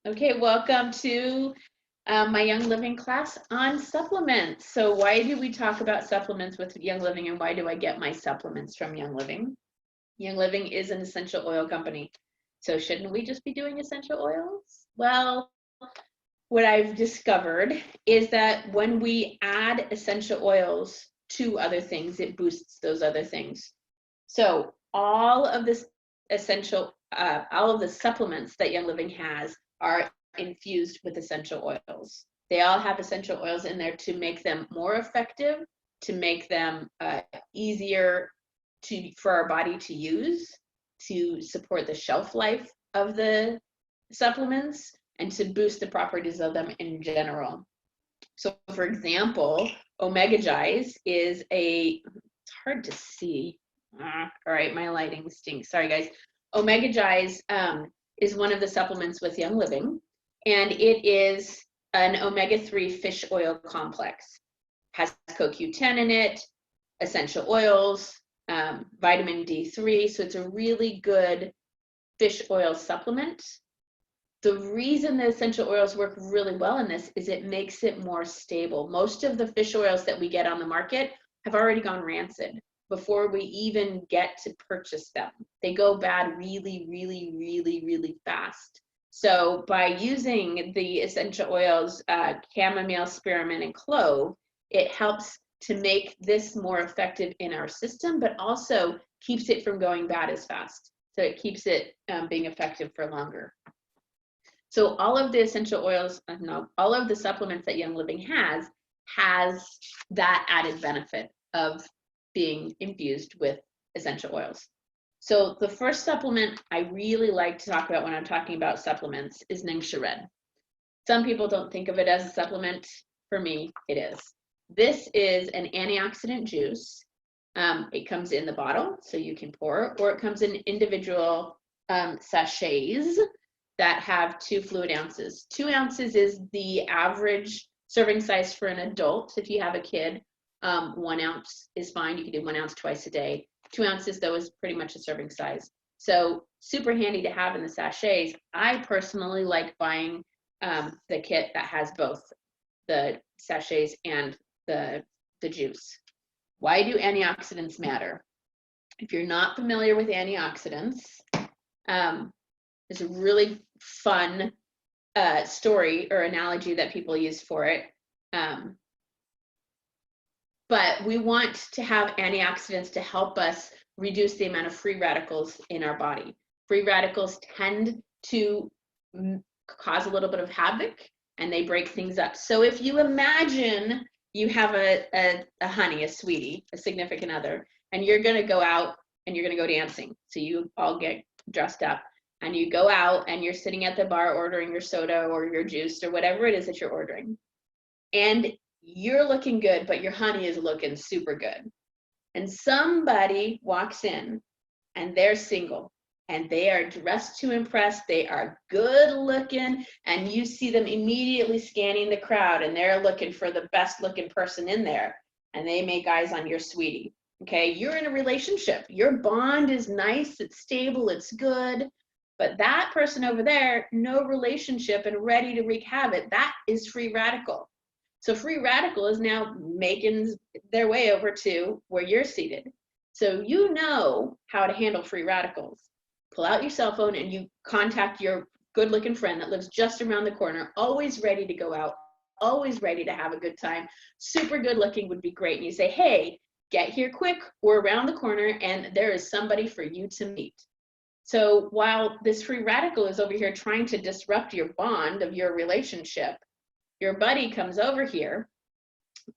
Okay, welcome to my Young Living class on supplements. So why do we talk about supplements with Young Living, and why do I get my supplements from Young Living? Young Living is an essential oil company. So shouldn't we just be doing essential oils? Well, what I've discovered is that when we add essential oils to other things, it boosts those other things. So all of this all of the supplements that Young Living has are infused with essential oils. They all have essential oils in there to make them more effective, to make them easier for our body to use, to support the shelf life of the supplements, and to boost the properties of them in general. So for example, Omega Gize is it's hard to see. All right, my lighting stinks. Sorry, guys. Omega Gize is one of the supplements with Young Living, and it is an omega-3 fish oil complex. Has CoQ10 in it, essential oils, vitamin D3, so it's a really good fish oil supplement. The reason the essential oils work really well in this is it makes it more stable. Most of the fish oils that we get on the market have already gone rancid before we even get to purchase them. They go bad really, really, really, really fast. So by using the essential oils, chamomile, spearmint, and clove, it helps to make this more effective in our system, but also keeps it from going bad as fast. So it keeps it being effective for longer. So all of the essential oils, all of the supplements that Young Living has that added benefit of being infused with essential oils. So the first supplement I really like to talk about when I'm talking about supplements is Ningxia Red. Some people don't think of it as a supplement. For me, it is. This is an antioxidant juice. It comes in the bottle, so you can pour, or it comes in individual sachets that have 2 fluid ounces. 2 ounces is the average serving size for an adult. If you have a kid, 1 ounce is fine. You can do 1 ounce twice a day. 2 ounces, though, is pretty much a serving size. So super handy to have in the sachets. I personally like buying the kit that has both the sachets and the juice. Why do antioxidants matter? If you're not familiar with antioxidants, there's a really fun story or analogy that people use for it. But we want to have antioxidants to help us reduce the amount of free radicals in our body. Free radicals tend to cause a little bit of havoc, and they break things up. So if you imagine you have a honey, a sweetie, a significant other, and you're gonna go out and you're gonna go dancing. So you all get dressed up and you go out and you're sitting at the bar ordering your soda or your juice or whatever it is that you're ordering. And you're looking good, but your honey is looking super good. And somebody walks in and they're single and they are dressed to impress. They are good looking, and you see them immediately scanning the crowd and they're looking for the best looking person in there, and they make eyes on your sweetie. Okay, you're in a relationship. Your bond is nice, it's stable, it's good. But that person over there, no relationship and ready to wreak havoc, that is free radical. So free radical is now making their way over to where you're seated. So you know how to handle free radicals. Pull out your cell phone and you contact your good looking friend that lives just around the corner, always ready to go out, always ready to have a good time. Super good looking would be great. And you say, hey, get here quick, we're around the corner and there is somebody for you to meet. So while this free radical is over here trying to disrupt your bond of your relationship, your buddy comes over here,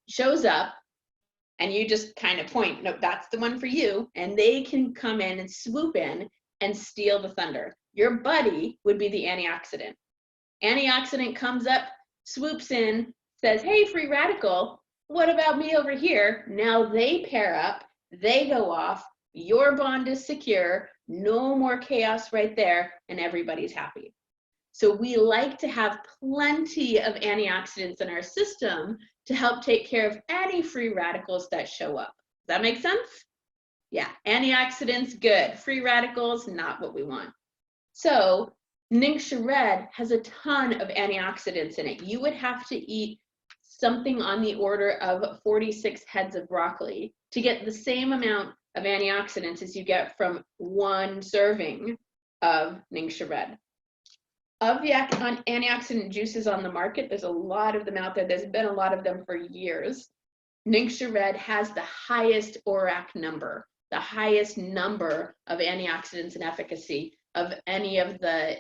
shows up, and you just kind of point, no, that's the one for you, and they can come in and swoop in and steal the thunder. Your buddy would be the antioxidant. Antioxidant comes up, swoops in, says, hey, free radical, what about me over here? Now they pair up, they go off, your bond is secure, no more chaos right there, and everybody's happy. So we like to have plenty of antioxidants in our system to help take care of any free radicals that show up. Does that make sense? Yeah, antioxidants, good. Free radicals, not what we want. So Ningxia Red has a ton of antioxidants in it. You would have to eat something on the order of 46 heads of broccoli to get the same amount of antioxidants as you get from one serving of Ningxia Red. Of the antioxidant juices on the market, there's a lot of them out there. There's been a lot of them for years. Ningxia Red has the highest ORAC number, the highest number of antioxidants and efficacy of any of the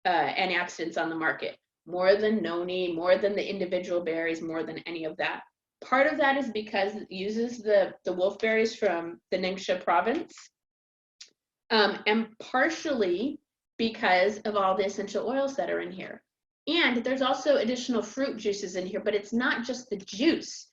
antioxidants on the market. More than noni, more than the individual berries, more than any of that. Part of that is because it uses the wolfberries from the Ningxia province, and partially because of all the essential oils that are in here. And there's also additional fruit juices in here, but it's not just the juice.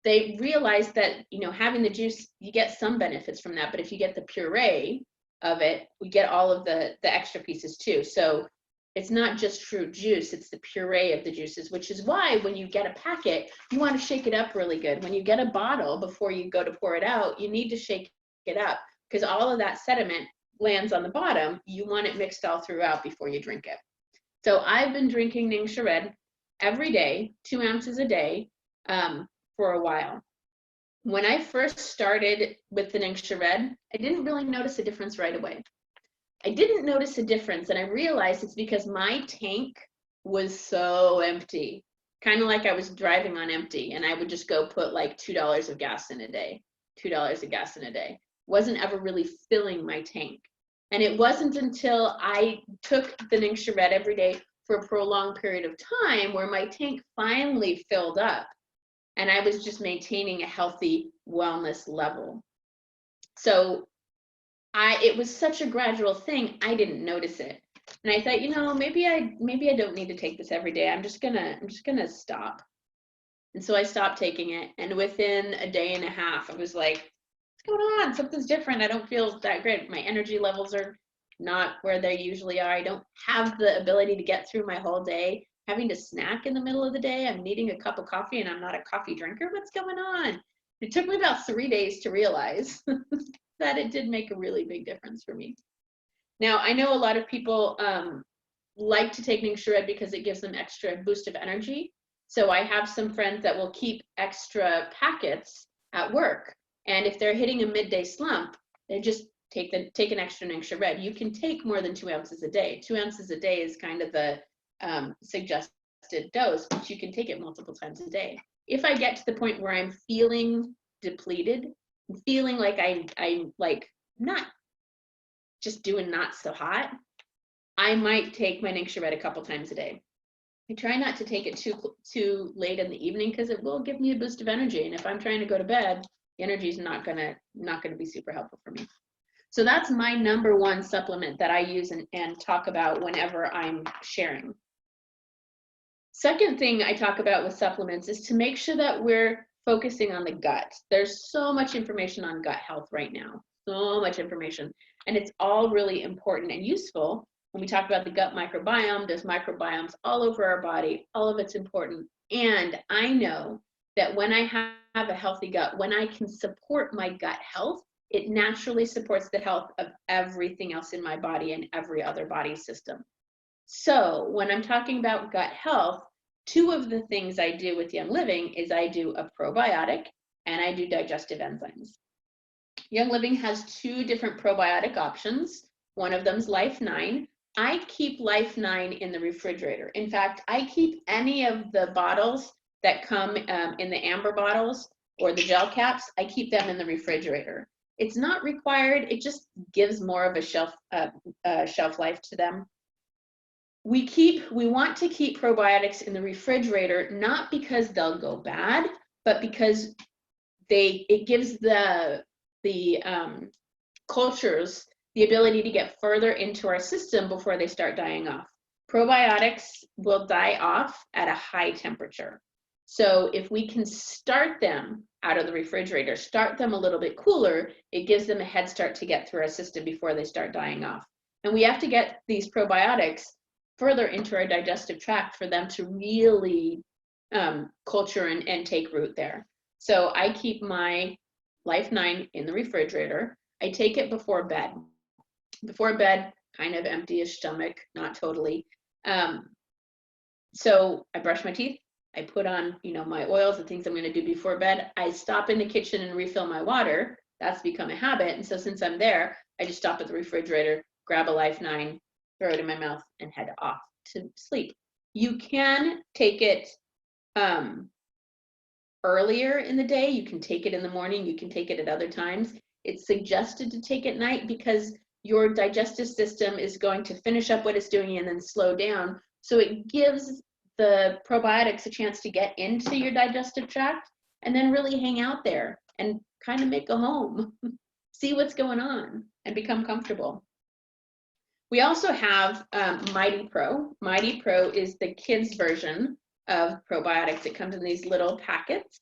They realize that, you know, having the juice, you get some benefits from that, but if you get the puree of it, we get all of the extra pieces too. So it's not just fruit juice, it's the puree of the juices, which is why when you get a packet, you want to shake it up really good. When you get a bottle, before you go to pour it out, you need to shake it up because all of that sediment lands on the bottom. You want it mixed all throughout before you drink it. So I've been drinking Ningxia Red every day, 2 ounces a day, for a while. When I first started with the Ningxia Red, I didn't really notice a difference right away. I didn't notice a difference, and I realized it's because my tank was so empty, kind of like I was driving on empty, and I would just go put like $2 of gas in a day, $2 of gas in a day. Wasn't ever really filling my tank. And it wasn't until I took the Ningxia Red every day for a prolonged period of time where my tank finally filled up and I was just maintaining a healthy wellness level. So it was such a gradual thing, I didn't notice it. And I thought, you know, maybe I don't need to take this every day. I'm just gonna stop. And so I stopped taking it. And within a day and a half, I was like, what's going on? Something's different. I don't feel that great. My energy levels are not where they usually are. I don't have the ability to get through my whole day. Having to snack in the middle of the day. I'm needing a cup of coffee and I'm not a coffee drinker. What's going on? It took me about 3 days to realize that it did make a really big difference for me. Now, I know a lot of people like to take Ningxia Red because it gives them extra boost of energy. So I have some friends that will keep extra packets at work. And if they're hitting a midday slump, they just take an extra Ningxia Red. You can take more than 2 ounces a day. 2 ounces a day is kind of the suggested dose, but you can take it multiple times a day. If I get to the point where I'm feeling depleted, feeling like I'm like not just doing not so hot, I might take my Ningxia Red a couple times a day. I try not to take it too late in the evening because it will give me a boost of energy. And if I'm trying to go to bed, the energy is not gonna be super helpful for me. So that's my number one supplement that I use and talk about whenever I'm sharing. Second thing I talk about with supplements is to make sure that we're focusing on the gut. There's so much information on gut health right now, so much information, and it's all really important and useful. When we talk about the gut microbiome, there's microbiomes all over our body, all of it's important. And I know that when I have a healthy gut, when I can support my gut health, it naturally supports the health of everything else in my body and every other body system. So when I'm talking about gut health, 2 of the things I do with Young Living is I do a probiotic and I do digestive enzymes. Young Living has 2 different probiotic options. One of them is Life 9. I keep Life 9 in the refrigerator. In fact, I keep any of the bottles that come in the amber bottles or the gel caps, I keep them in the refrigerator. It's not required, it just gives more of a shelf life to them. We want to keep probiotics in the refrigerator, not because they'll go bad, but because it gives the cultures the ability to get further into our system before they start dying off. Probiotics will die off at a high temperature. So if we can start them out of the refrigerator, start them a little bit cooler, it gives them a head start to get through our system before they start dying off. And we have to get these probiotics further into our digestive tract for them to really culture and take root there. So I keep my Life 9 in the refrigerator. I take it before bed. Before bed, kind of empty-ish stomach, not totally. So I brush my teeth. I put on, my oils, the things I'm going to do before bed. I stop in the kitchen and refill my water. That's become a habit. And so since I'm there, I just stop at the refrigerator, grab a Life 9, throw it in my mouth, and head off to sleep. You can take it earlier in the day. You can take it in the morning. You can take it at other times. It's suggested to take at night because your digestive system is going to finish up what it's doing and then slow down. So it gives the probiotics a chance to get into your digestive tract and then really hang out there and kind of make a home, see what's going on, and become comfortable. We also have Mighty Pro. Mighty Pro is the kids' version of probiotics. It comes in these little packets.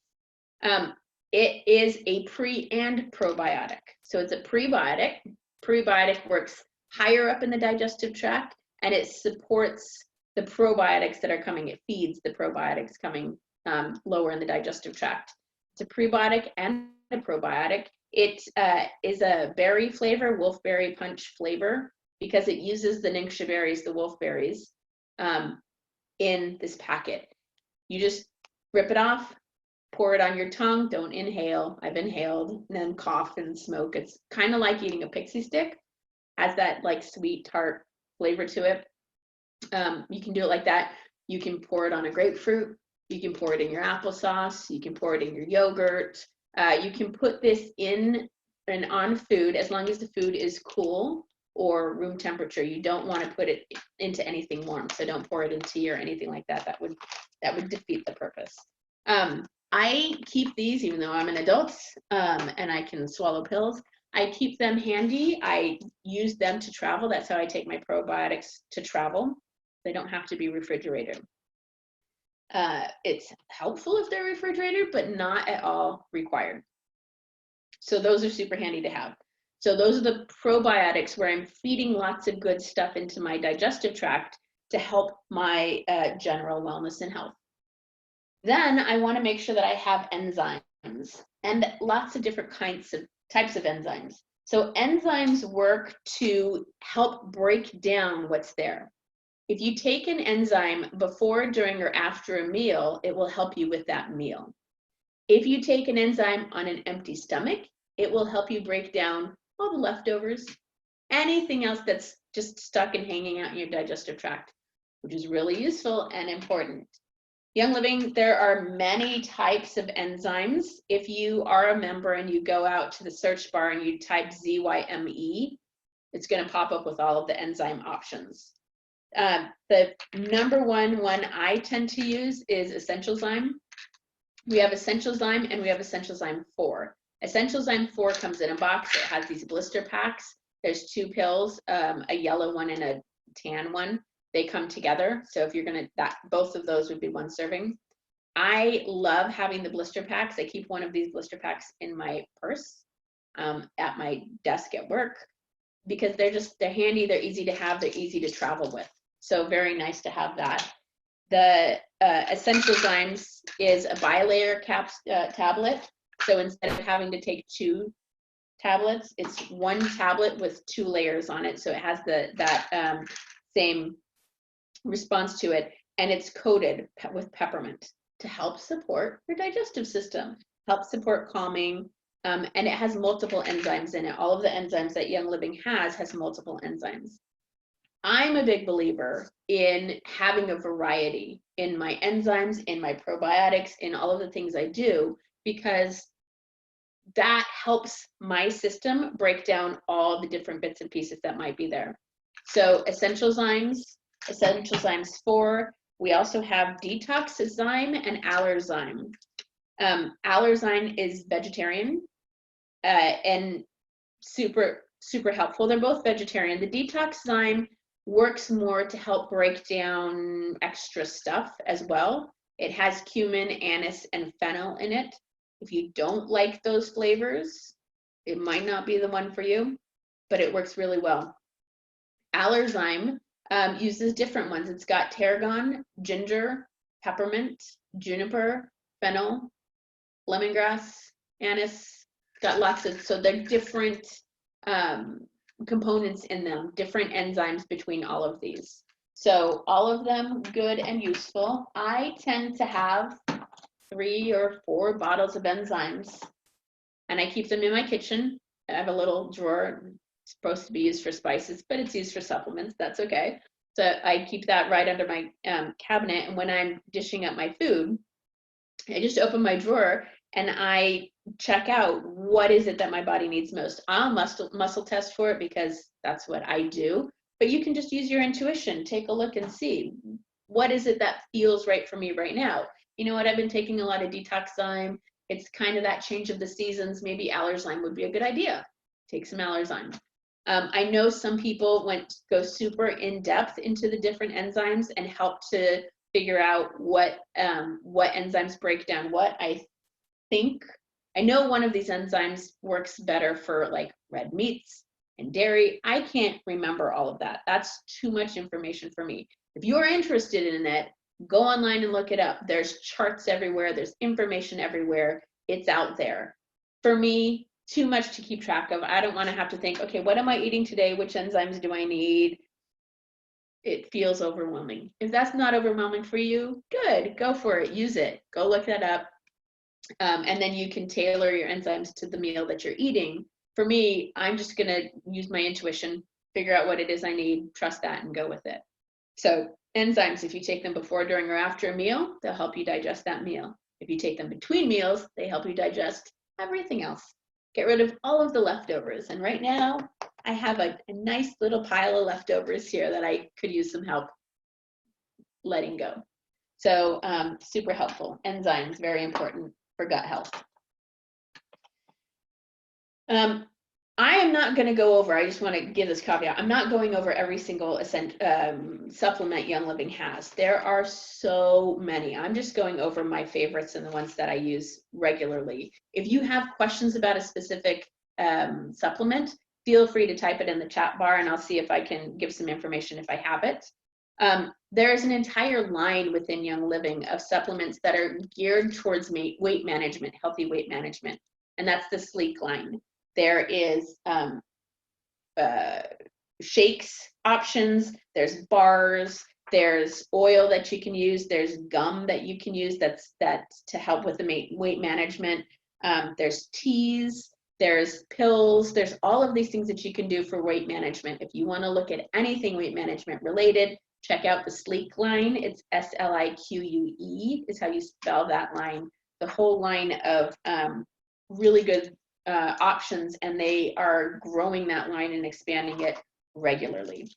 It is a pre and probiotic. So it's a prebiotic. Prebiotic works higher up in the digestive tract, and it supports the probiotics that are coming. It feeds the probiotics coming lower in the digestive tract. It's a prebiotic and a probiotic. It is a berry flavor, wolfberry punch flavor, because it uses the ningxia berries, the wolfberries, in this packet. You just rip it off, pour it on your tongue, don't inhale. I've inhaled, and then cough and smoke. It's kind of like eating a pixie stick, has that like sweet tart flavor to it. You can do it like that. You can pour it on a grapefruit. You can pour it in your applesauce. You can pour it in your yogurt. You can put this in and on food as long as the food is cool or room temperature. You don't want to put it into anything warm, so don't pour it in tea or anything like that. That would defeat the purpose. I keep these, even though I'm an adult and I can swallow pills. I keep them handy. I use them to travel. That's how I take my probiotics to travel. They don't have to be refrigerated. It's helpful if they're refrigerated, but not at all required. So those are super handy to have. So those are the probiotics where I'm feeding lots of good stuff into my digestive tract to help my general wellness and health. Then I want to make sure that I have enzymes and lots of different types of enzymes. So enzymes work to help break down what's there. If you take an enzyme before, during, or after a meal, it will help you with that meal. If you take an enzyme on an empty stomach, it will help you break down all the leftovers, anything else that's just stuck and hanging out in your digestive tract, which is really useful and important. Young Living, there are many types of enzymes. If you are a member and you go out to the search bar and you type ZYME, it's going to pop up with all of the enzyme options. The number one I tend to use is Essential Zyme. We have Essential Zyme and we have Essential Zyme 4. Essential Zyme 4 comes in a box. It has these blister packs. There's 2 pills, a yellow one and a tan one. They come together. So if you're gonna, both of those would be 1 serving. I love having the blister packs. I keep one of these blister packs in my purse at my desk at work because they're handy, they're easy to have, they're easy to travel with. So very nice to have that. The Essential Zymes is a bilayer tablet. So instead of having to take 2 tablets, it's 1 tablet with 2 layers on it. So it has that same response to it, and it's coated with peppermint to help support your digestive system, help support calming, and it has multiple enzymes in it. All of the enzymes that Young Living has multiple enzymes. I'm a big believer in having a variety in my enzymes, in my probiotics, in all of the things I do, because that helps my system break down all the different bits and pieces that might be there. So Essential Zymes 4. We also have Detox Zyme and Allerzyme. Allerzyme is vegetarian and super helpful. They're both vegetarian. The Detox Zyme works more to help break down extra stuff as well. It has cumin, anise, and fennel in it. If you don't like those flavors, it might not be the one for you, but it works really well. Allerzyme uses different ones. It's got tarragon, ginger, peppermint, juniper, fennel, lemongrass, anise. It's got lots of, so they're different components in them, different enzymes between all of these. So all of them good and useful. I tend to have 3 or 4 bottles of enzymes, and I keep them in my kitchen. I have a little drawer. It's supposed to be used for spices, but it's used for supplements. That's okay. So I keep that right under my cabinet, and when I'm dishing up my food, I just open my drawer and I check out what is it that my body needs most. I'll muscle test for it because that's what I do. But you can just use your intuition. Take a look and see what is it that feels right for me right now. You know what? I've been taking a lot of detoxzyme. It's kind of that change of the seasons. Maybe allerzyme would be a good idea. Take some allerzyme. I know some people go super in depth into the different enzymes and help to figure out what enzymes break down what. I know one of these enzymes works better for like red meats and dairy. I can't remember all of that. That's too much information for me. If you're interested in it, go online and look it up. There's charts everywhere. There's information everywhere. It's out there. For me, too much to keep track of. I don't want to have to think, okay, what am I eating today? Which enzymes do I need? It feels overwhelming. If that's not overwhelming for you, good, go for it, use it, go look that up. And then you can tailor your enzymes to the meal that you're eating. For me, I'm just gonna use my intuition, figure out what it is I need, trust that, and go with it. So enzymes, if you take them before, during, or after a meal, they'll help you digest that meal. If you take them between meals, they help you digest everything else. Get rid of all of the leftovers. And right now, I have a nice little pile of leftovers here that I could use some help letting go. So super helpful. Enzymes, very important for gut health. I am not going to go over, I just want to give this caveat, I'm not going over every single supplement Young Living has. There are so many. I'm just going over my favorites and the ones that I use regularly. If you have questions about a specific supplement, feel free to type it in the chat bar and I'll see if I can give some information if I have it. There's an entire line within Young Living of supplements that are geared towards weight management, healthy weight management, and that's the Sleek line. There is shakes options, there's bars, there's oil that you can use, there's gum that you can use that's to help with the weight management. There's teas, there's pills, there's all of these things that you can do for weight management. If you want to look at anything weight management related, check out the Sleek line. It's SLIQUE is how you spell that line. The whole line of really good options, and they are growing that line and expanding it regularly.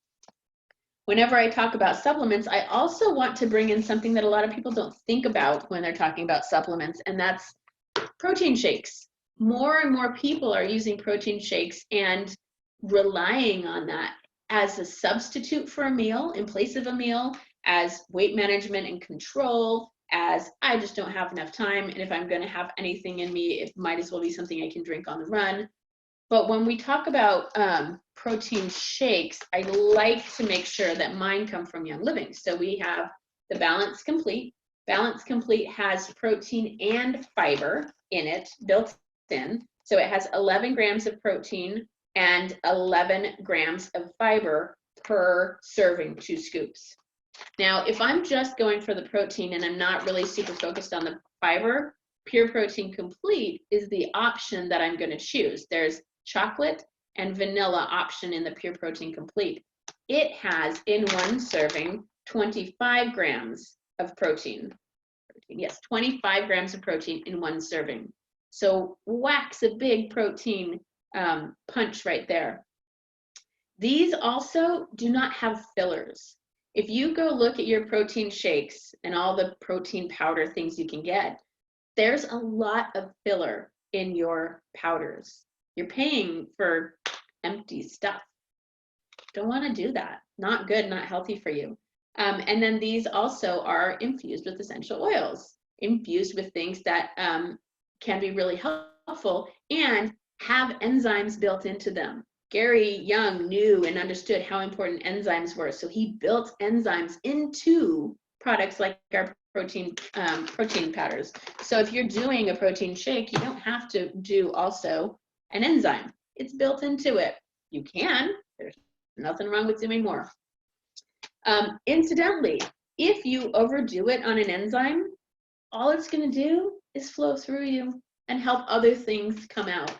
Whenever I talk about supplements, I also want to bring in something that a lot of people don't think about when they're talking about supplements, and that's protein shakes. More and more people are using protein shakes and relying on that as a substitute for a meal, in place of a meal, as weight management and control, as I just don't have enough time, and if I'm going to have anything in me, it might as well be something I can drink on the run. But when we talk about protein shakes, I like to make sure that mine come from Young Living. So we have the Balance Complete. Balance Complete has protein and fiber in it, built in. So it has 11 grams of protein and 11 grams of fiber per serving, 2 scoops. Now, if I'm just going for the protein and I'm not really super focused on the fiber, Pure Protein Complete is the option that I'm going to choose. There's chocolate and vanilla option in the Pure Protein Complete. It has in one serving 25 grams of protein. Yes, 25 grams of protein in one serving. So whacks a big protein punch right there. These also do not have fillers. If you go look at your protein shakes and all the protein powder things you can get, there's a lot of filler in your powders. You're paying for empty stuff. Don't want to do that. Not good, not healthy for you. And then these also are infused with essential oils, infused with things that can be really helpful and have enzymes built into them. Gary Young knew and understood how important enzymes were, so he built enzymes into products like our protein powders. So if you're doing a protein shake, you don't have to do also an enzyme. It's built into it. You can, Nothing wrong with doing more. Incidentally, if you overdo it on an enzyme, all it's going to do is flow through you and help other things come out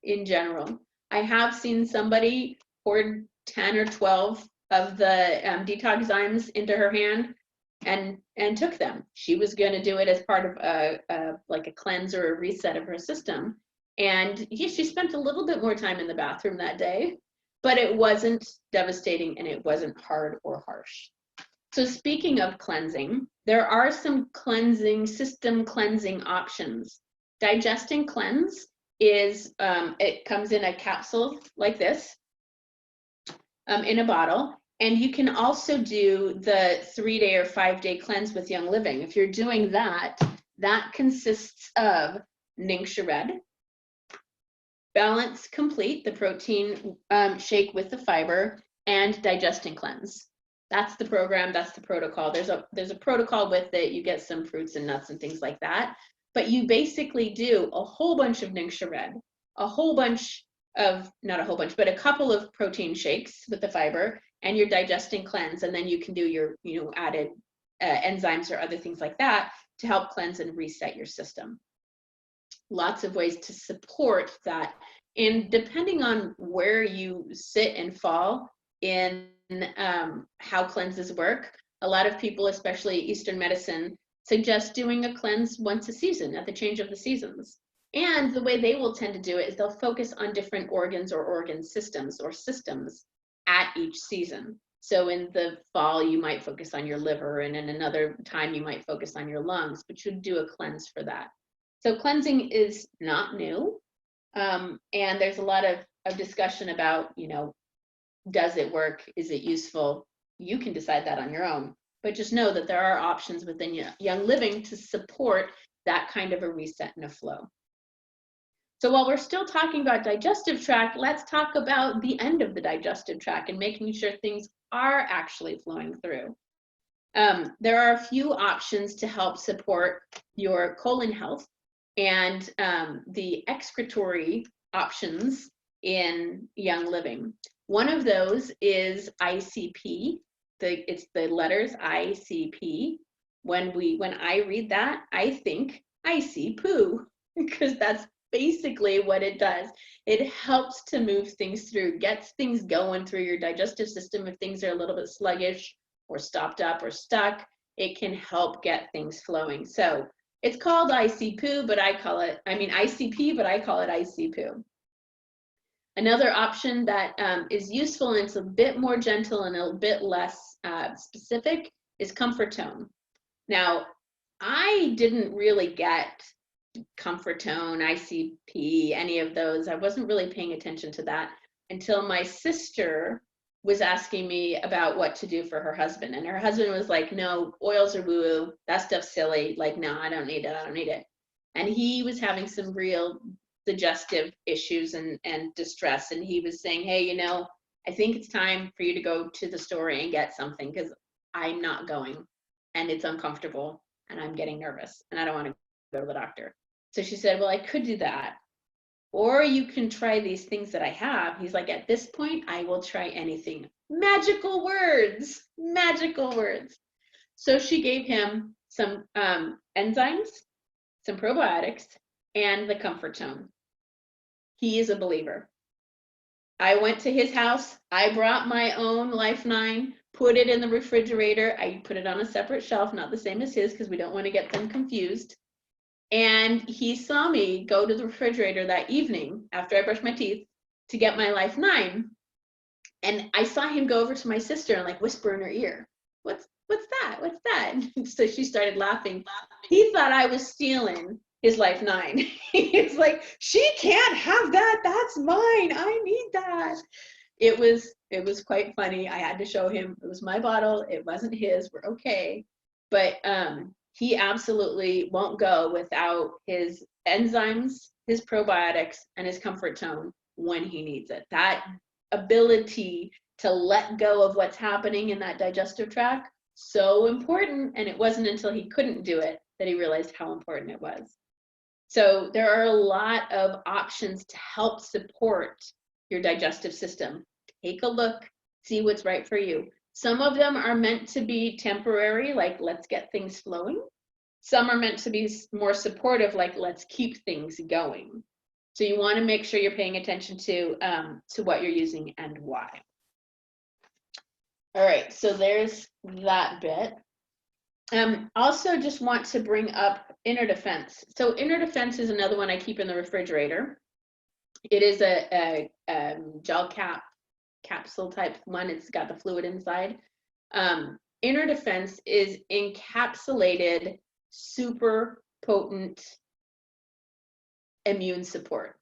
in general. I have seen somebody poured 10 or 12 of the detox enzymes into her hand and took them. She was going to do it as part of like a cleanse or a reset of her system. And yeah, she spent a little bit more time in the bathroom that day, but it wasn't devastating and it wasn't hard or harsh. So speaking of cleansing, there are some system cleansing options. Digest and Cleanse is, it comes in a capsule like this, in a bottle. And you can also do the 3-day or 5-day cleanse with Young Living. If you're doing that, that consists of Ningxia Red, Balance Complete, the protein shake with the fiber, and Digest and Cleanse. That's the program, that's the protocol. There's a protocol with it. You get some fruits and nuts and things like that. But you basically do a whole bunch of Ningxia Red, a whole bunch of, not a whole bunch, but a couple of protein shakes with the fiber, and your Digest and Cleanse. And then you can do your, added enzymes or other things like that to help cleanse and reset your system. Lots of ways to support that. And depending on where you sit and fall in how cleanses work, a lot of people, especially Eastern medicine, suggest doing a cleanse once a season at the change of the seasons. And the way they will tend to do it is they'll focus on different organs or organ systems or systems at each season. So in the fall, you might focus on your liver, and in another time, you might focus on your lungs, but you'd do a cleanse for that. So cleansing is not new. And there's a lot of discussion about, does it work? Is it useful? You can decide that on your own, but just know that there are options within Young Living to support that kind of a reset and a flow. So while we're still talking about digestive tract, let's talk about the end of the digestive tract and making sure things are actually flowing through. There are a few options to help support your colon health and the excretory options in Young Living. One of those is ICP. It's the letters ICP. When I read that, I think I see poo, because that's basically what it does. It helps to move things through, gets things going through your digestive system. If things are a little bit sluggish or stopped up or stuck, it can help get things flowing. So it's called ICP, but I call it ICP. Another option that is useful, and it's a bit more gentle and a bit less specific, is Comfort Tone. Now, I didn't really get Comfort Tone, ICP, any of those. I wasn't really paying attention to that until my sister was asking me about what to do for her husband. And her husband was like, no, oils are woo-woo, that stuff's silly. Like, no, I don't need it. And he was having some real digestive issues and distress. And he was saying, hey, I think it's time for you to go to the store and get something, because I'm not going and it's uncomfortable and I'm getting nervous and I don't want to go to the doctor. So she said, well, I could do that. Or you can try these things that I have. He's like, at this point, I will try anything. Magical words. So she gave him some enzymes, some probiotics, and the Comfort Tone. He is a believer. I went to his house. I brought my own Life 9, put it in the refrigerator. I put it on a separate shelf, not the same as his, because we don't want to get them confused. And he saw me go to the refrigerator that evening after I brushed my teeth to get my Life 9. And I saw him go over to my sister and like whisper in her ear, what's that? What's that? And so she started laughing. He thought I was stealing his Life 9. He's like, she can't have that. That's mine. I need that. It was quite funny. I had to show him it was my bottle. It wasn't his. We're okay. But he absolutely won't go without his enzymes, his probiotics, and his Comfort Tone when he needs it. That ability to let go of what's happening in that digestive tract, so important. And it wasn't until he couldn't do it that he realized how important it was. So there are a lot of options to help support your digestive system. Take a look See what's right for you. Some of them are meant to be temporary, like let's get things flowing. Some are meant to be more supportive, like let's keep things going. So you want to make sure you're paying attention to what you're using and why. All right, so there's that bit. Also just want to bring up inner defense. So inner defense is another one I keep in the refrigerator. It is a gel capsule type one. It's got the fluid inside. Inner defense is encapsulated, super potent immune support.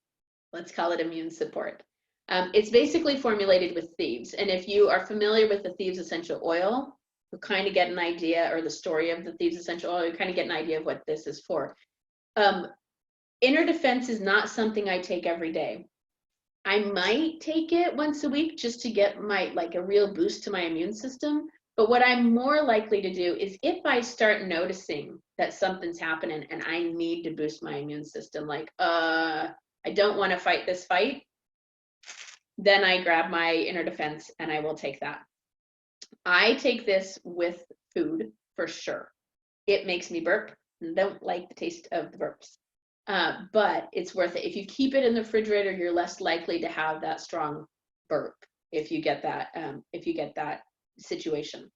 Let's call it immune support. It's basically formulated with thieves. And if you are familiar with the thieves essential oil, you kind of get an idea, or the story of the thieves essential oil, you kind of get an idea of what this is for. Inner defense is not something I take every day. I might take it once a week just to get a real boost to my immune system. But what I'm more likely to do is if I start noticing that something's happening and I need to boost my immune system, like I don't want to fight this fight, then I grab my inner defense and I will take that. I take this with food for sure. It makes me burp. Don't like the taste of the burps. But it's worth it. If you keep it in the refrigerator, you're less likely to have that strong burp if you get that situation.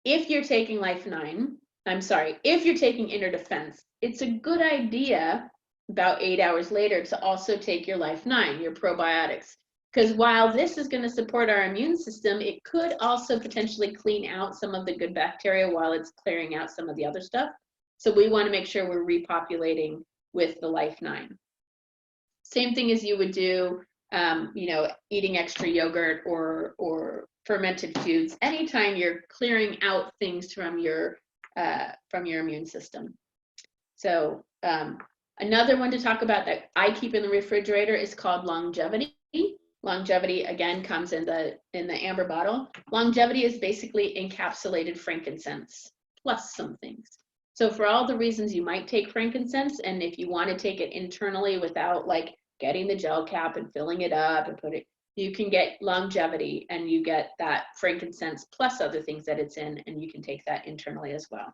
If you're taking if you're taking inner defense, it's a good idea about 8 hours later to also take your Life 9, your probiotics. Because while this is going to support our immune system, it could also potentially clean out some of the good bacteria while it's clearing out some of the other stuff. So we want to make sure we're repopulating with the Life 9. Same thing as you would do, eating extra yogurt or fermented foods. Anytime you're clearing out things from your immune system. So another one to talk about that I keep in the refrigerator is called longevity. Longevity again comes in the amber bottle. Longevity is basically encapsulated frankincense plus some things. So for all the reasons you might take frankincense, and if you want to take it internally without like getting the gel cap and filling it up and you can get longevity and you get that frankincense plus other things that it's in, and you can take that internally as well.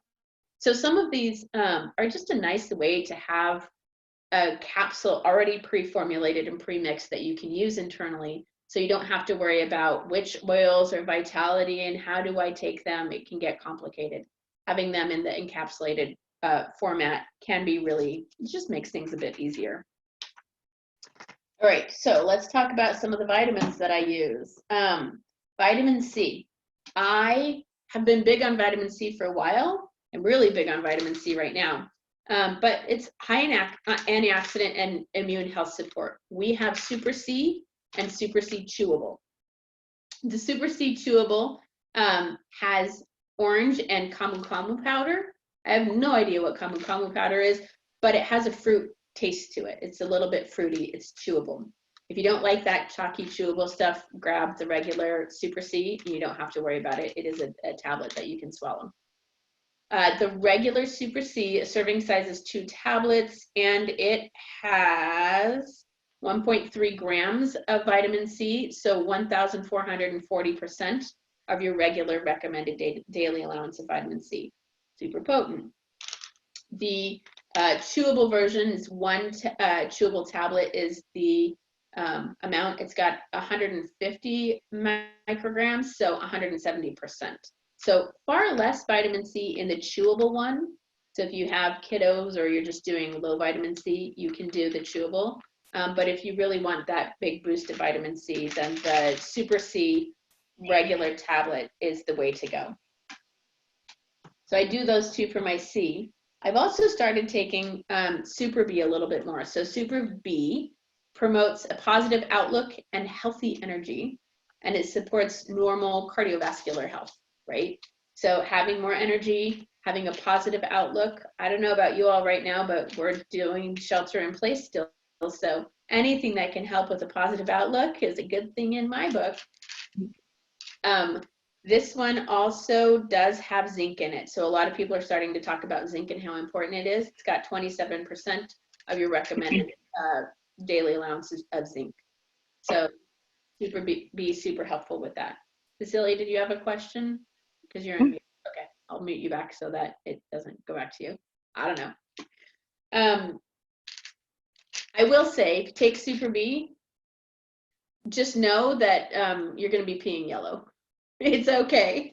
So some of these are just a nice way to have a capsule already pre-formulated and pre-mixed that you can use internally, so you don't have to worry about which oils or vitality and how do I take them. It can get complicated. Having them in the encapsulated format can be really, it just makes things a bit easier. All right, so let's talk about some of the vitamins that I use. Vitamin C. I have been big on vitamin C for a while. I'm really big on vitamin C right now. But it's high in antioxidant and immune health support. We have Super C and Super C Chewable. The Super C Chewable has orange and camu camu powder. I have no idea what camu camu powder is, but it has a fruit taste to it. It's a little bit fruity. It's chewable. If you don't like that chalky chewable stuff, grab the regular Super C. You don't have to worry about it. It is a tablet that you can swallow. The regular Super C serving size is 2 tablets, and it has 1.3 grams of vitamin C, so 1,440% of your regular recommended daily allowance of vitamin C. Super potent. The chewable version is one chewable tablet is the amount. It's got 150 micrograms, so 170%. So far less vitamin C in the chewable one. So if you have kiddos or you're just doing low vitamin C, you can do the chewable. But if you really want that big boost of vitamin C, then the Super C regular tablet is the way to go. So I do those two for my C. I've also started taking Super B a little bit more. So Super B promotes a positive outlook and healthy energy, and it supports normal cardiovascular health, right? So having more energy, having a positive outlook. I don't know about you all right now, but we're doing shelter in place still. So anything that can help with a positive outlook is a good thing in my book. This one also does have zinc in it. So a lot of people are starting to talk about zinc and how important it is. It's got 27% of your recommended daily allowances of zinc. So be super helpful with that. Cecilia, did you have a question? Because you're in mute. Okay, I'll mute you back so that it doesn't go back to you. I don't know. I will say, take Super B, just know that you're going to be peeing yellow. It's okay.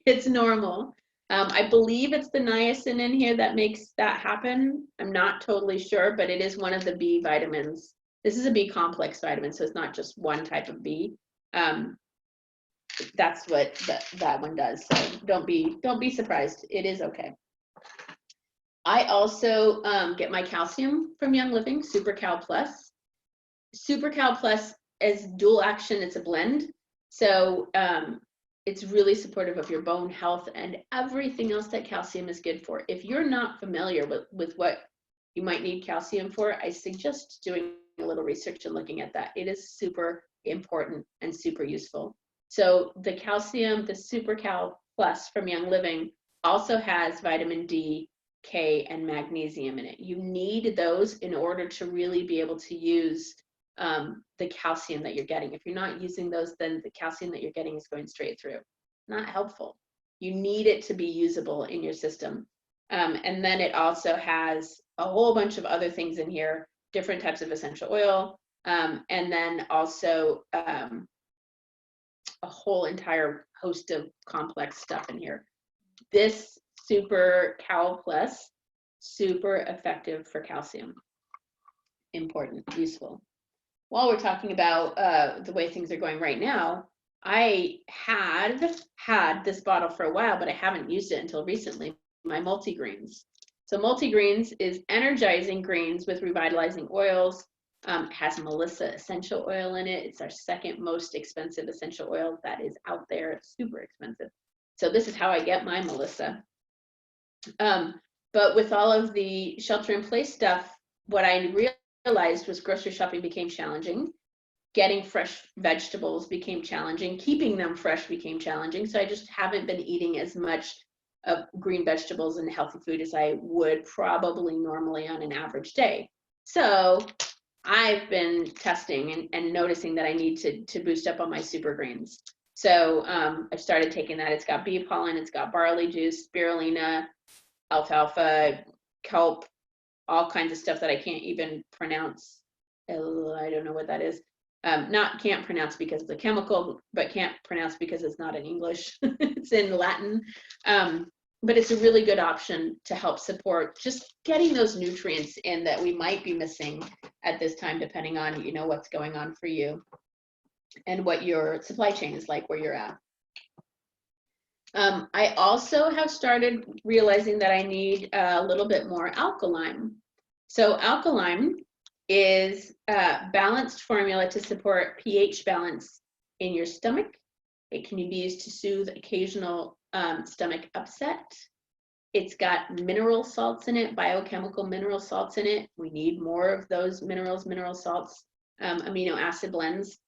It's normal. I believe it's the niacin in here that makes that happen. I'm not totally sure, but it is one of the B vitamins. This is a B complex vitamin, so it's not just one type of B. That's what that one does. So don't be surprised. It is okay. I also get my calcium from Young Living, Super Cal Plus. Super Cal Plus is dual action. It's a blend. So it's really supportive of your bone health and everything else that calcium is good for. If you're not familiar with what you might need calcium for, I suggest doing a little research and looking at that. It is super important and super useful. So the calcium, the Super Cal Plus from Young Living also has vitamin D, K, and magnesium in it. You need those in order to really be able to use the calcium that you're getting. If you're not using those, then the calcium that you're getting is going straight through. Not helpful. You need it to be usable in your system. And then it also has a whole bunch of other things in here, different types of essential oil, and then also a whole entire host of complex stuff in here. This Super Cal Plus, super effective for calcium. Important, useful. While we're talking about the way things are going right now, I had this bottle for a while, but I haven't used it until recently, my multi-greens. So multi-greens is energizing greens with revitalizing oils. It has Melissa essential oil in it. It's our second most expensive essential oil that is out there. It's super expensive. So this is how I get my Melissa. But with all of the shelter in place stuff, what I realized was grocery shopping became challenging. Getting fresh vegetables became challenging. Keeping them fresh became challenging. So I just haven't been eating as much of green vegetables and healthy food as I would probably normally on an average day. So I've been testing and noticing that I need to boost up on my super greens. So I've started taking that. It's got bee pollen, it's got barley juice, spirulina, alfalfa, kelp, all kinds of stuff that I can't even pronounce. I don't know what that is. Can't pronounce because it's a chemical, but can't pronounce because it's not in English. It's in Latin. But it's a really good option to help support just getting those nutrients in that we might be missing at this time, depending on, what's going on for you and what your supply chain is like where you're at. I also have started realizing that I need a little bit more alkaline. So alkaline is a balanced formula to support pH balance in your stomach. It can be used to soothe occasional stomach upset. It's got mineral salts in it, biochemical mineral salts in it. We need more of those mineral salts, amino acid blends.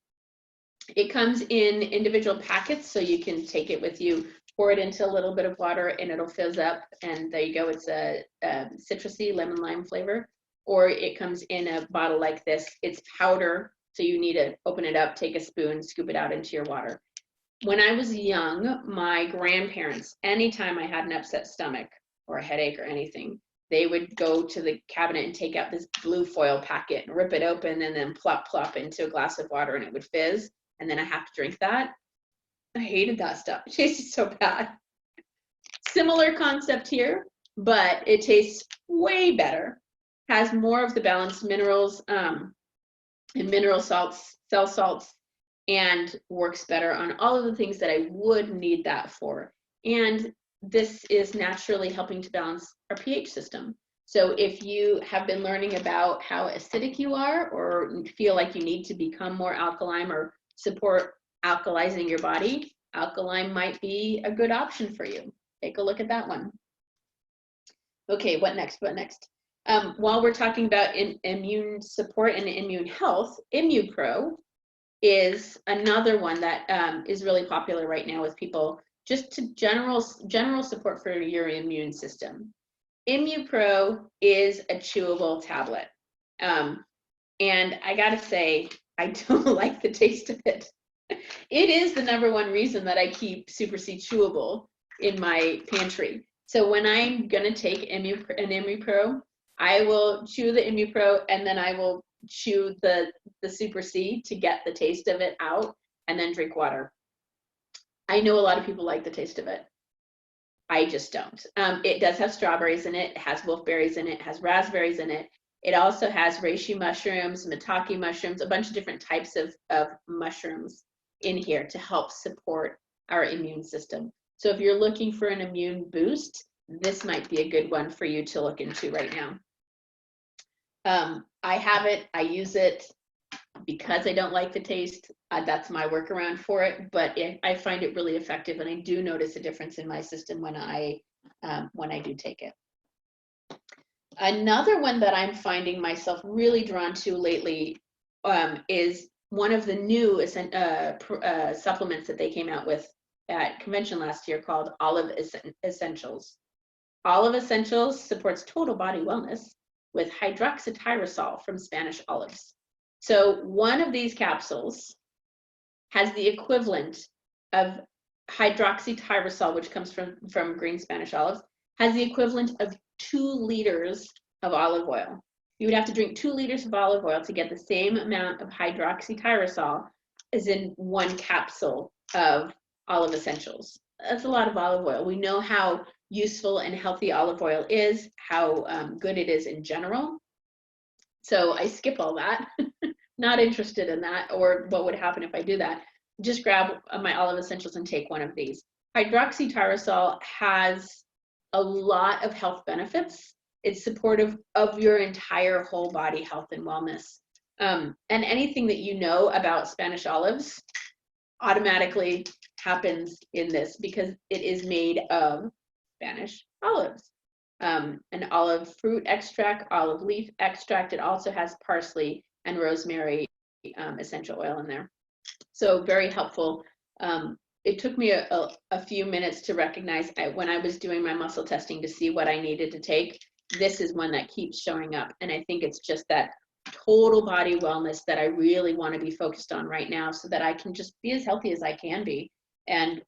It comes in individual packets, so you can take it with you, pour it into a little bit of water, and it'll fizz up, and there you go. It's a citrusy lemon lime flavor. Or it comes in a bottle like this. It's powder, so you need to open it up, take a spoon, scoop it out into your water. When I was young, my grandparents, anytime I had an upset stomach or a headache or anything, they would go to the cabinet and take out this blue foil packet and rip it open and then plop into a glass of water, and it would fizz, and then I have to drink that. I hated that stuff. It tasted so bad. Similar concept here, but it tastes way better. Has more of the balanced minerals and mineral salts, cell salts, and works better on all of the things that I would need that for. And this is naturally helping to balance our pH system. So if you have been learning about how acidic you are, or feel like you need to become more alkaline or support alkalizing your body, alkaline might be a good option for you. Take a look at that one. Okay, what next? While we're talking about immune support and immune health, ImmuPro is another one that is really popular right now with people, just to general support for your immune system. ImmuPro is a chewable tablet. And I gotta say, I don't like the taste of it. It is the #1 reason that I keep Super C chewable in my pantry. So when I'm gonna take an ImmuPro, I will chew the ImmuPro and then I will chew the Super C to get the taste of it out and then drink water. I know a lot of people like the taste of it. I just don't. It does have strawberries in it, it has wolfberries in it, it has raspberries in it. It also has reishi mushrooms, maitake mushrooms, a bunch of different types of mushrooms in here to help support our immune system. So if you're looking for an immune boost, this might be a good one for you to look into right now. I have it, I use it because I don't like the taste. That's my workaround for it, but I find it really effective, and I do notice a difference in my system when I do take it. Another one that I'm finding myself really drawn to lately is one of the new supplements that they came out with at convention last year called Olive Essentials. Olive Essentials supports total body wellness with hydroxytyrosol from Spanish olives. So one of these capsules has the equivalent of hydroxytyrosol, which comes from green Spanish olives, has the equivalent of 2 liters of olive oil. You would have to drink 2 liters of olive oil to get the same amount of hydroxytyrosol as in 1 capsule of Olive Essentials. That's a lot of olive oil. We know how useful and healthy olive oil is, how good it is in general. So I skip all that. Not interested in that, or what would happen if I do that. Just grab my Olive Essentials and take one of these. Hydroxytyrosol has a lot of health benefits. It's supportive of your entire whole body health and wellness. And anything that you know about Spanish olives automatically happens in this because it is made of Spanish olives. An olive fruit extract, olive leaf extract. It also has parsley and rosemary essential oil in there. So very helpful. It took me a few minutes to recognize when I was doing my muscle testing to see what I needed to take. This is one that keeps showing up. And I think it's just that total body wellness that I really want to be focused on right now so that I can just be as healthy as I can be and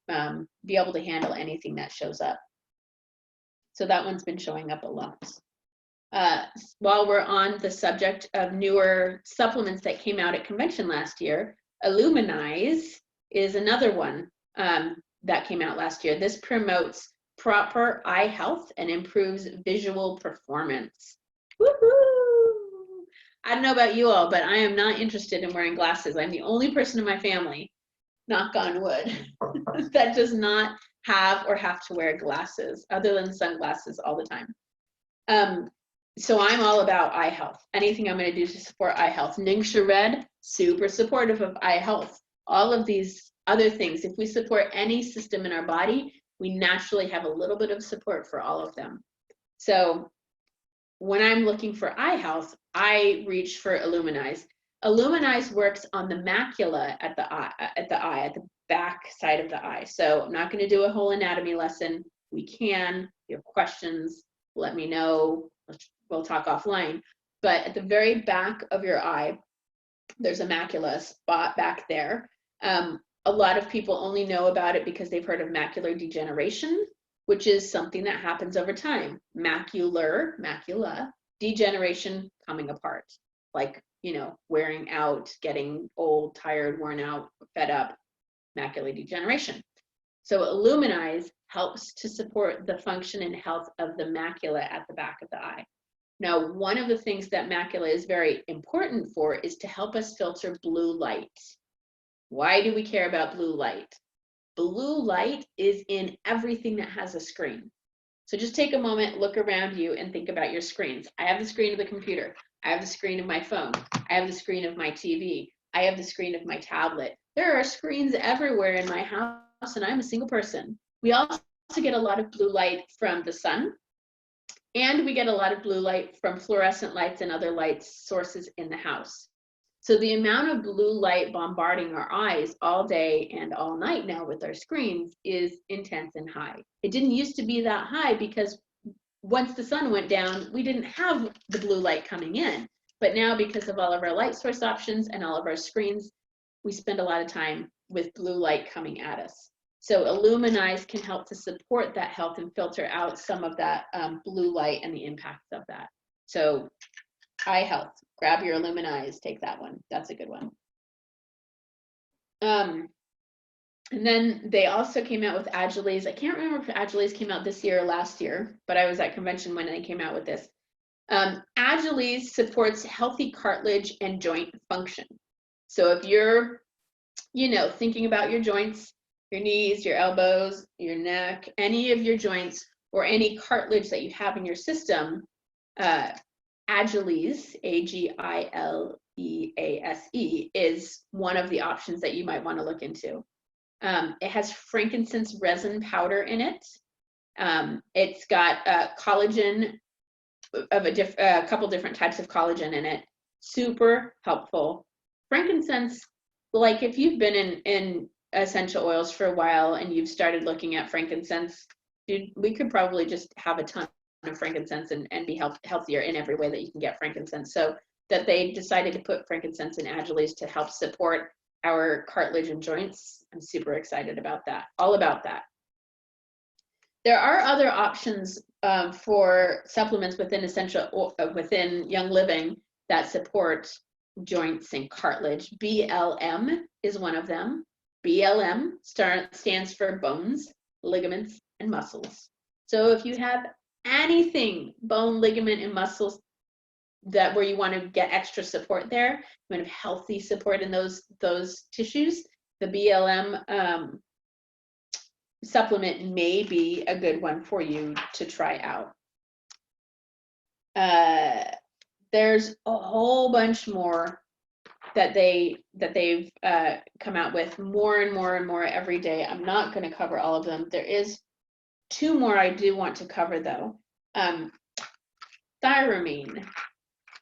be able to handle anything that shows up. So that one's been showing up a lot. While we're on the subject of newer supplements that came out at convention last year, Illuminize is another one that came out last year. This promotes proper eye health and improves visual performance. Woohoo! I don't know about you all, but I am not interested in wearing glasses. I'm the only person in my family, knock on wood, that does not have or have to wear glasses other than sunglasses all the time. So I'm all about eye health. Anything I'm going to do to support eye health. Ningxia Red, super supportive of eye health. All of these other things, if we support any system in our body, we naturally have a little bit of support for all of them. So when I'm looking for eye health, I reach for Illuminize. Illuminize works on the macula at the eye, back side of the eye. So I'm not going to do a whole anatomy lesson. We can. If you have questions, let me know. We'll talk offline. But at the very back of your eye, there's a macula spot back there. A lot of people only know about it because they've heard of macular degeneration, which is something that happens over time. Macula, degeneration, coming apart. Like, you know, wearing out, getting old, tired, worn out, fed up, macular degeneration. So Illuminize helps to support the function and health of the macula at the back of the eye. Now, one of the things that macula is very important for is to help us filter blue light. Why do we care about blue light? Blue light is in everything that has a screen. So just take a moment, look around you and think about your screens. I have the screen of the computer. I have the screen of my phone. I have the screen of my TV. I have the screen of my tablet. There are screens everywhere in my house and I'm a single person. We also get a lot of blue light from the sun, and we get a lot of blue light from fluorescent lights and other light sources in the house. So the amount of blue light bombarding our eyes all day and all night now with our screens is intense and high. It didn't used to be that high because once the sun went down, we didn't have the blue light coming in. But now, because of all of our light source options and all of our screens, we spend a lot of time with blue light coming at us. So Illuminize can help to support that health and filter out some of that blue light and the impacts of that. So eye health, grab your Illuminize, take that one. That's a good one. And then they also came out with Agiles. I can't remember if Agiles came out this year or last year, but I was at convention when they came out with this. Agiles supports healthy cartilage and joint function. So if you're, thinking about your joints, your knees, your elbows, your neck, any of your joints, or any cartilage that you have in your system, Agiles, Agilease, is one of the options that you might want to look into. It has frankincense resin powder in it. It's got collagen of a couple different types of collagen in it. Super helpful. Frankincense, like if you've been in essential oils for a while and you've started looking at frankincense, dude, we could probably just have a ton of frankincense and be healthier in every way that you can get frankincense. So that they decided to put frankincense in Agiles to help support our cartilage and joints. I'm super excited about that, all about that. There are other options for supplements within Young Living that support joints and cartilage. BLM is one of them. BLM stands for bones, ligaments, and muscles. So if you have anything, bone, ligament, and muscles, that where you want to get extra support there, you want to have healthy support in those tissues, the BLM supplement may be a good one for you to try out. There's a whole bunch more that they've come out with, more and more and more every day. I'm not going to cover all of them. There is 2 more I do want to cover though. Thyramine.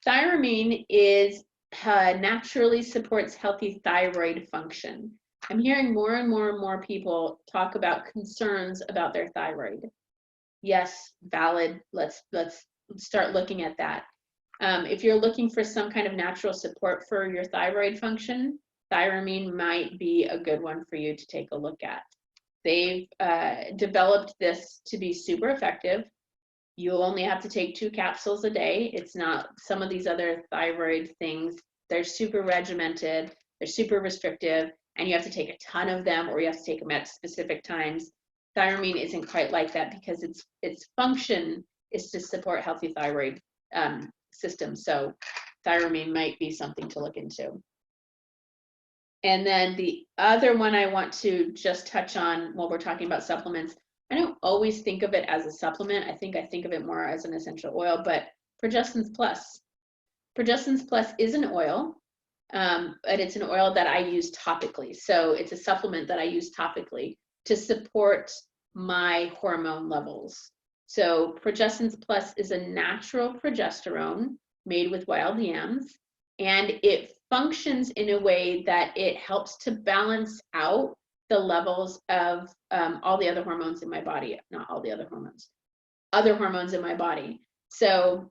Thyramine naturally supports healthy thyroid function. I'm hearing more and more and more people talk about concerns about their thyroid. Yes, valid. Let's start looking at that. If you're looking for some kind of natural support for your thyroid function, Thyramine might be a good one for you to take a look at. They've developed this to be super effective. You'll only have to take 2 capsules a day. It's not some of these other thyroid things. They're super regimented, they're super restrictive, and you have to take a ton of them, or you have to take them at specific times. Thyramine isn't quite like that because its function is to support healthy thyroid system. So Thyramine might be something to look into. And then the other one I want to just touch on while we're talking about supplements, I don't always think of it as a supplement. I think of it more as an essential oil, but Progestins Plus. Progestins Plus is an oil, but it's an oil that I use topically. So it's a supplement that I use topically to support my hormone levels. So Progestins Plus is a natural progesterone made with wild yams, and it functions in a way that it helps to balance out the levels of all the other hormones in my body, not all the other hormones, other hormones in my body. So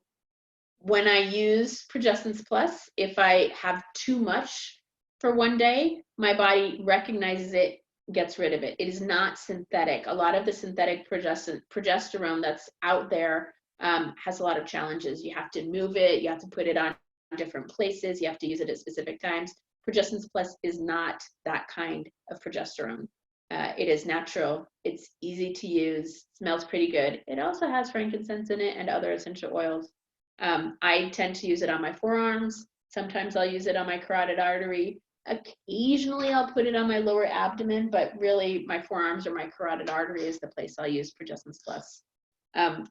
when I use Progestins Plus, if I have too much for one day, my body recognizes it, gets rid of it. It is not synthetic. A lot of the synthetic progesterone that's out there has a lot of challenges. You have to move it, you have to put it on different places, you have to use it at specific times. Progestins Plus is not that kind of progesterone. It is natural, it's easy to use, smells pretty good. It also has frankincense in it and other essential oils. I tend to use it on my forearms. Sometimes I'll use it on my carotid artery. Occasionally I'll put it on my lower abdomen, but really my forearms or my carotid artery is the place I'll use Progestins Plus,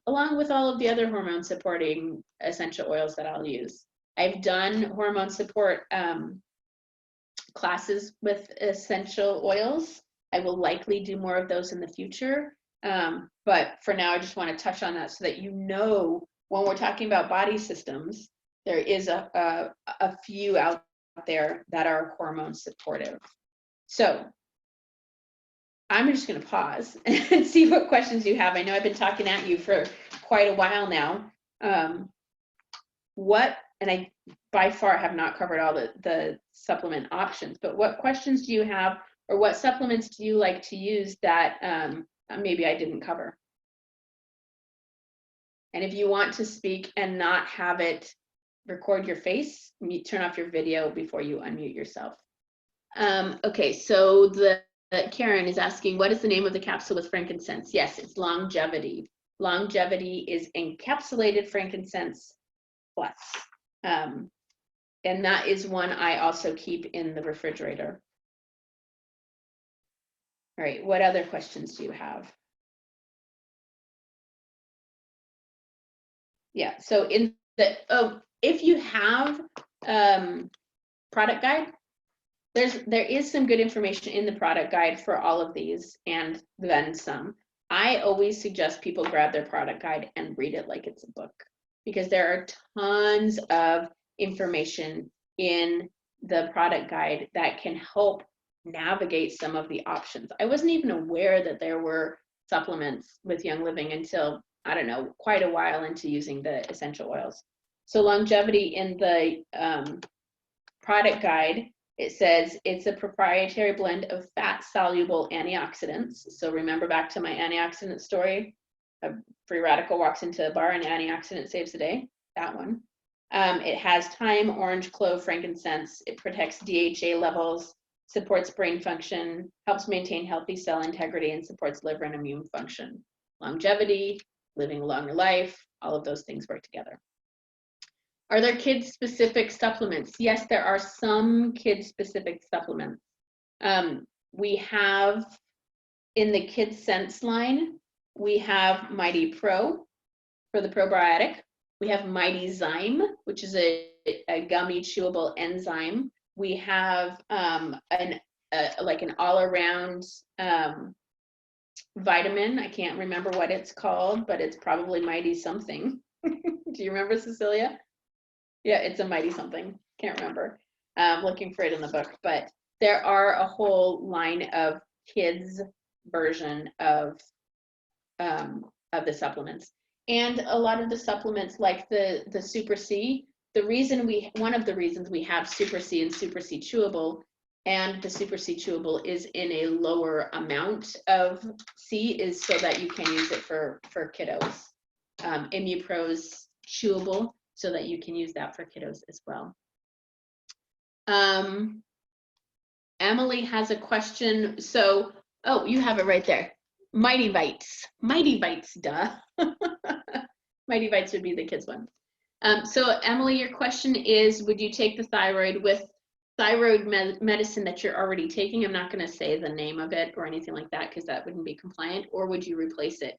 along with all of the other hormone supporting essential oils that I'll use. I've done hormone support classes with essential oils. I will likely do more of those in the future. But for now, I just want to touch on that so that you know when we're talking about body systems, there is a few out there that are hormone supportive. So I'm just going to pause and see what questions you have. I know I've been talking at you for quite a while now. And I by far have not covered all the supplement options, but what questions do you have Or what supplements do you like to use that maybe I didn't cover? And if you want to speak and not have it record your face, turn off your video before you unmute yourself. Okay, so Karen is asking, what is the name of the capsule with frankincense? Yes, it's Longevity. Longevity is encapsulated frankincense plus. And that is one I also keep in the refrigerator. All right, what other questions do you have? Yeah, so in the, if you have product guide, there is some good information in the product guide for all of these and then some. I always suggest people grab their product guide and read it like it's a book, because there are tons of information in the product guide that can help navigate some of the options. I wasn't even aware that there were supplements with Young Living until, I don't know, quite a while into using the essential oils. So Longevity in the product guide, it says it's a proprietary blend of fat-soluble antioxidants. So remember back to my antioxidant story, a free radical walks into a bar and antioxidant saves the day, that one. It has thyme, orange clove, frankincense. It protects DHA levels, supports brain function, helps maintain healthy cell integrity, and supports liver and immune function. Longevity, living a longer life, all of those things work together. Are there kids-specific supplements? Yes, there are some kids-specific supplements. We have, in the Kids Sense line, we have Mighty Pro for the probiotic. We have Mighty Zyme, which is a gummy chewable enzyme. We have like an all-around vitamin. I can't remember what it's called, but it's probably Mighty something. Do you remember, Cecilia? Yeah, it's a Mighty something. Can't remember. Looking for it in the book, but there are a whole line of kids version of the supplements, and a lot of the supplements like the Super C. One of the reasons we have Super C and Super C Chewable, and the Super C Chewable is in a lower amount of C, is so that you can use it for kiddos. ImmuPro's Chewable, so that you can use that for kiddos as well. Emily has a question. So, oh, you have it right there. Mighty Bites, duh. Mighty Bites would be the kids one. So Emily, your question is, would you take the thyroid with thyroid medicine that you're already taking? I'm not going to say the name of it or anything like that, because that wouldn't be compliant, or would you replace it?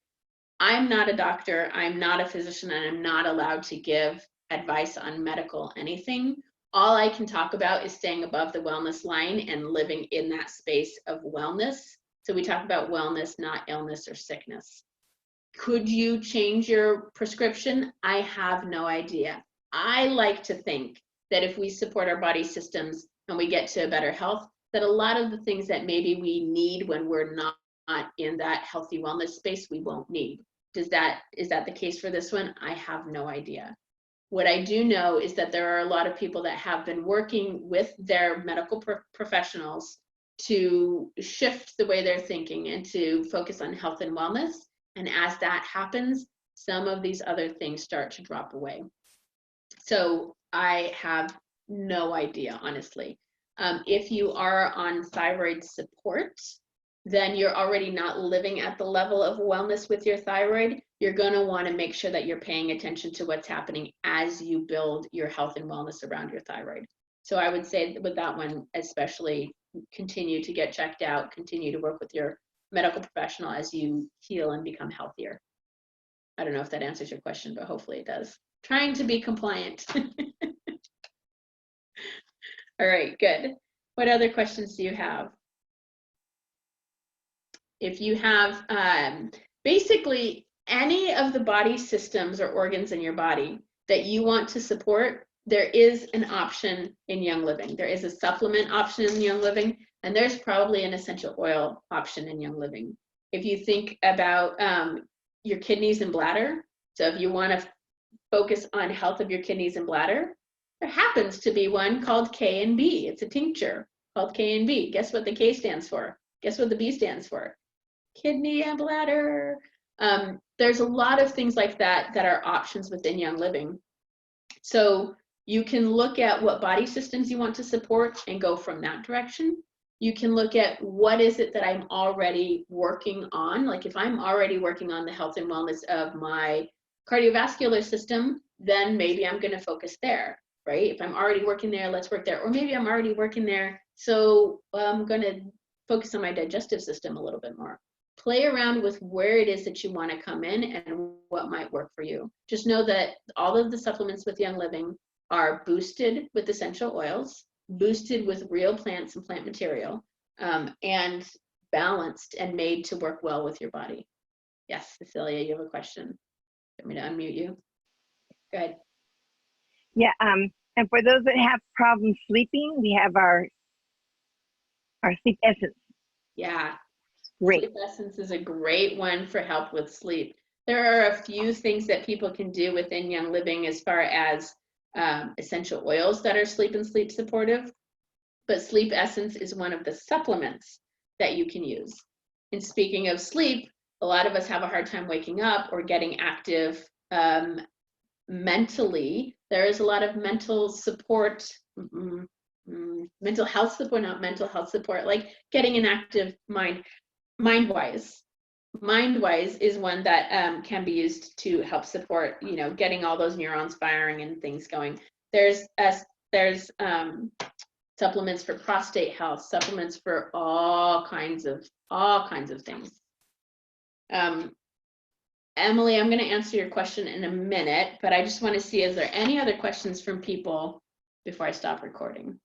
I'm not a doctor, I'm not a physician, and I'm not allowed to give advice on medical anything. All I can talk about is staying above the wellness line and living in that space of wellness. So we talk about wellness, not illness or sickness. Could you change your prescription? I have no idea. I like to think that if we support our body systems and we get to a better health, that a lot of the things that maybe we need when we're not in that healthy wellness space, we won't need. Is that the case for this one? I have no idea. What I do know is that there are a lot of people that have been working with their medical professionals to shift the way they're thinking and to focus on health and wellness. And as that happens, some of these other things start to drop away. So I have no idea, honestly. If you are on thyroid support, then you're already not living at the level of wellness with your thyroid. You're going to want to make sure that you're paying attention to what's happening as you build your health and wellness around your thyroid. So I would say with that one, especially, continue to get checked out, continue to work with your medical professional as you heal and become healthier. I don't know if that answers your question, but hopefully it does. Trying to be compliant. All right, good. What other questions do you have? If you have basically any of the body systems or organs in your body that you want to support, there is an option in Young Living. There is a supplement option in Young Living, and there's probably an essential oil option in Young Living. If you think about your kidneys and bladder, so if you want to focus on health of your kidneys and bladder, there happens to be one called K and B. It's a tincture. called K and B. Guess what the K stands for? Guess what the B stands for? Kidney and bladder. There's a lot of things like that that are options within Young Living. So you can look at what body systems you want to support and go from that direction. You can look at what is it that I'm already working on. Like if I'm already working on the health and wellness of my cardiovascular system, then maybe I'm going to focus there, right? If I'm already working there, let's work there. Or maybe I'm already working there, so I'm going to focus on my digestive system a little bit more. Play around with where it is that you want to come in and what might work for you. Just know that all of the supplements with Young Living are boosted with essential oils, boosted with real plants and plant material, and balanced and made to work well with your body. Yes, Cecilia, you have a question. Want me to unmute you? Go ahead. Yeah, and for those that have problems sleeping, we have our sleep essence. Yeah. Great. Sleep Essence is a great one for help with sleep. There are a few things that people can do within Young Living as far as essential oils that are sleep and sleep supportive, but Sleep Essence is one of the supplements that you can use. And speaking of sleep, a lot of us have a hard time waking up or getting active mentally. There is a lot of mental support, mental health support, not mental health support, like getting an active mind. Mindwise is one that can be used to help support, getting all those neurons firing and things going. There's supplements for prostate health, supplements for all kinds of things. Emily, I'm going to answer your question in a minute, but I just want to see, is there any other questions from people before I stop recording?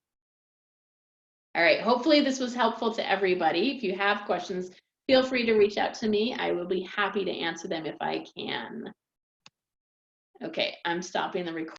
All right, hopefully this was helpful to everybody. If you have questions, feel free to reach out to me. I will be happy to answer them if I can. Okay, I'm stopping the recording.